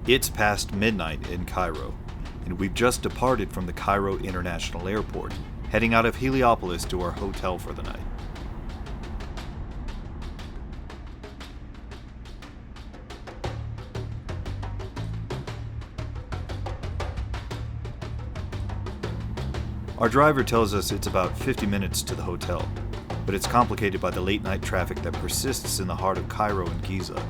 It's past midnight in Cairo, and we've just departed from the Cairo International Airport, heading out of Heliopolis to our hotel for the night. Our driver tells us it's about 50 minutes to the hotel, but it's complicated by the late-night traffic that persists in the heart of Cairo and Giza.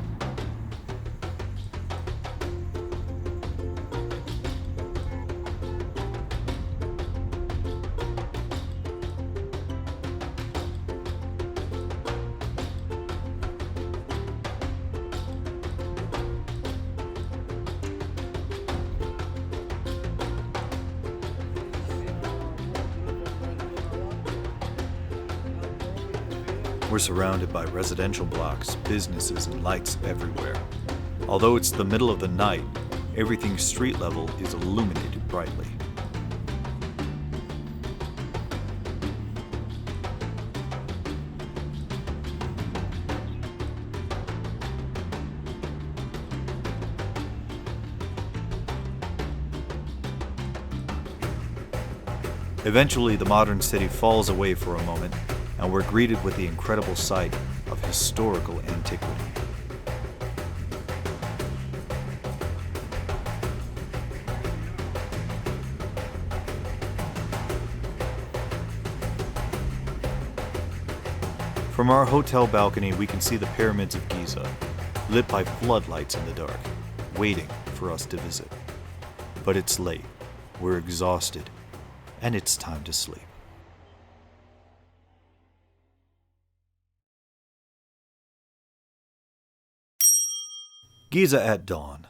We're surrounded by residential blocks, businesses, and lights everywhere. Although it's the middle of the night, everything street level is illuminated brightly. Eventually, the modern city falls away for a moment, and we're greeted with the incredible sight of historical antiquity. From our hotel balcony, we can see the pyramids of Giza, lit by floodlights in the dark, waiting for us to visit. But it's late, we're exhausted, and it's time to sleep. Giza at dawn.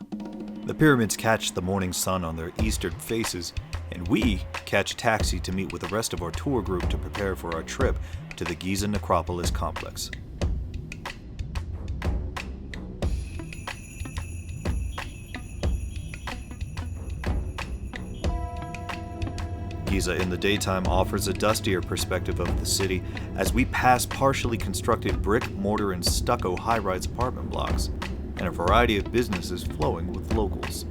The pyramids catch the morning sun on their eastern faces, and we catch a taxi to meet with the rest of our tour group to prepare for our trip to the Giza Necropolis complex. Giza in the daytime offers a dustier perspective of the city as we pass partially constructed brick, mortar, and stucco high-rise apartment blocks, and a variety of businesses flowing with locals.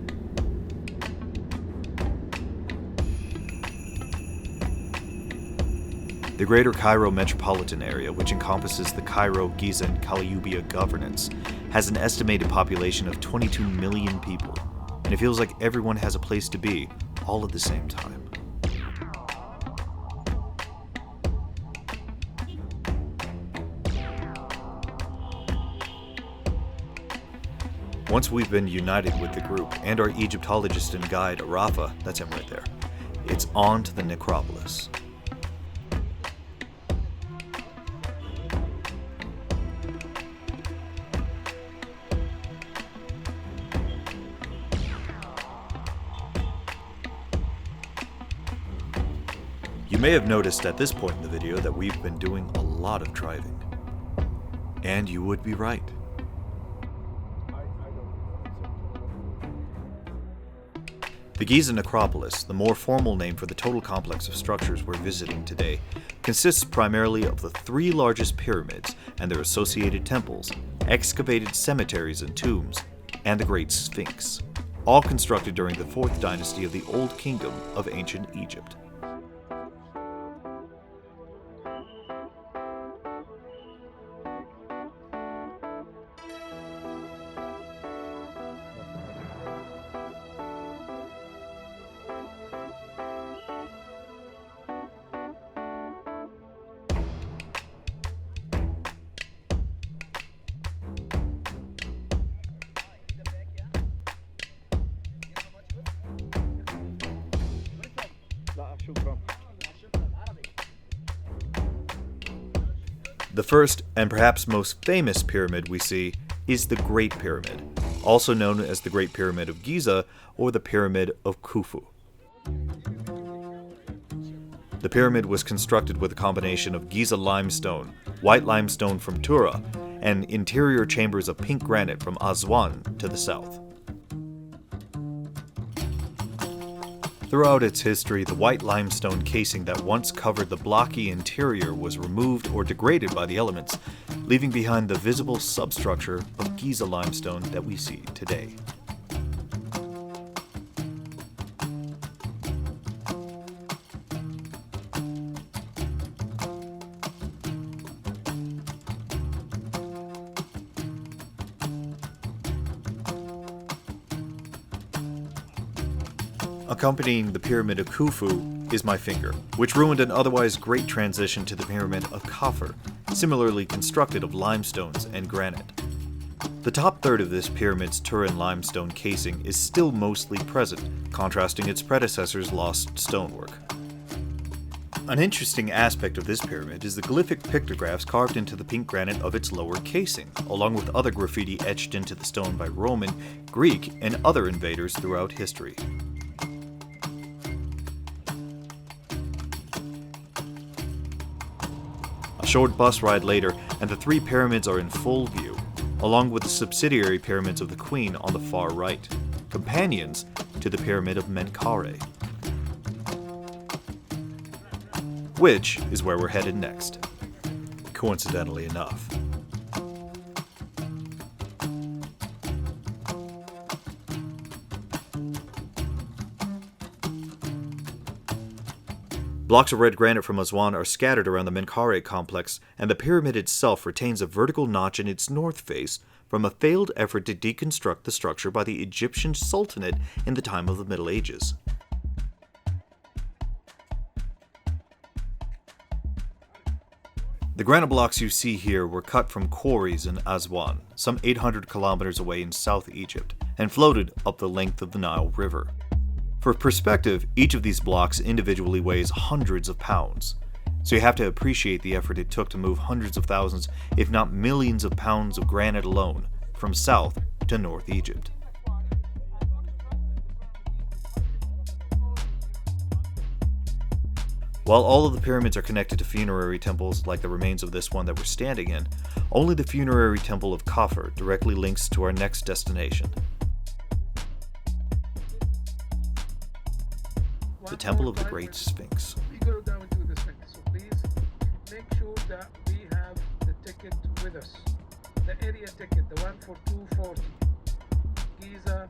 The Greater Cairo metropolitan area, which encompasses the Cairo, Giza, and Caliubia governorates, has an estimated population of 22 million people, and it feels like everyone has a place to be, all at the same time. Once we've been united with the group and our Egyptologist and guide Arafa, that's him right there, it's on to the necropolis. You may have noticed at this point in the video that we've been doing a lot of driving. And you would be right. The Giza Necropolis, the more formal name for the total complex of structures we're visiting today, consists primarily of the three largest pyramids and their associated temples, excavated cemeteries and tombs, and the Great Sphinx, all constructed during the 4th dynasty of the Old Kingdom of ancient Egypt. The first, and perhaps most famous pyramid we see, is the Great Pyramid, also known as the Great Pyramid of Giza or the Pyramid of Khufu. The pyramid was constructed with a combination of Giza limestone, white limestone from Tura, and interior chambers of pink granite from Aswan to the south. Throughout its history, the white limestone casing that once covered the blocky interior was removed or degraded by the elements, leaving behind the visible substructure of Giza limestone that we see today. Accompanying the Pyramid of Khufu is my finger, which ruined an otherwise great transition to the Pyramid of Khafre, similarly constructed of limestones and granite. The top third of this pyramid's Turin limestone casing is still mostly present, contrasting its predecessor's lost stonework. An interesting aspect of this pyramid is the glyphic pictographs carved into the pink granite of its lower casing, along with other graffiti etched into the stone by Roman, Greek, and other invaders throughout history. A short bus ride later, and the three pyramids are in full view, along with the subsidiary pyramids of the Queen on the far right, companions to the Pyramid of Menkaure, which is where we're headed next, coincidentally enough. Blocks of red granite from Aswan are scattered around the Menkaure complex, and the pyramid itself retains a vertical notch in its north face from a failed effort to deconstruct the structure by the Egyptian Sultanate in the time of the Middle Ages. The granite blocks you see here were cut from quarries in Aswan, some 800 kilometers away in South Egypt, and floated up the length of the Nile River. For perspective, each of these blocks individually weighs hundreds of pounds, so you have to appreciate the effort it took to move hundreds of thousands, if not millions of pounds of granite alone, from South to North Egypt. While all of the pyramids are connected to funerary temples like the remains of this one that we're standing in, only the funerary temple of Khafre directly links to our next destination. The Temple of the Great Sphinx. We go down to the Sphinx, so please make sure that we have the ticket with us. The area ticket, the one for 240. Giza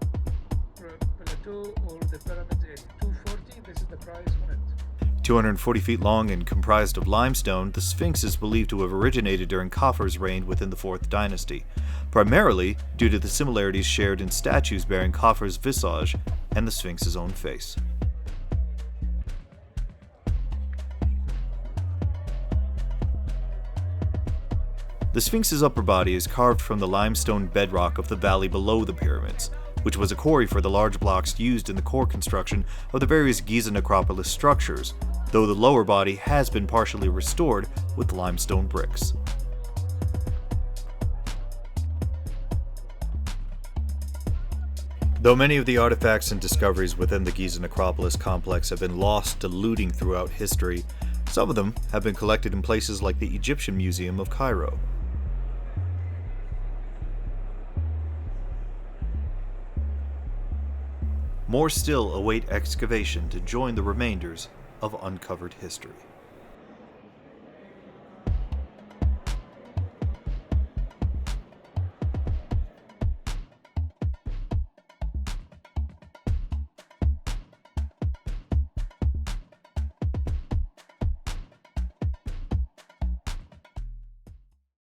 Plateau or the Pyramids area. 240, this is the price on it. 240 feet long and comprised of limestone, the Sphinx is believed to have originated during Khafre's reign within the 4th dynasty, primarily due to the similarities shared in statues bearing Khafre's visage and the Sphinx's own face. The Sphinx's upper body is carved from the limestone bedrock of the valley below the pyramids, which was a quarry for the large blocks used in the core construction of the various Giza necropolis structures, though the lower body has been partially restored with limestone bricks. Though many of the artifacts and discoveries within the Giza necropolis complex have been lost to looting throughout history, some of them have been collected in places like the Egyptian Museum of Cairo. More still await excavation to join the remainders of uncovered history.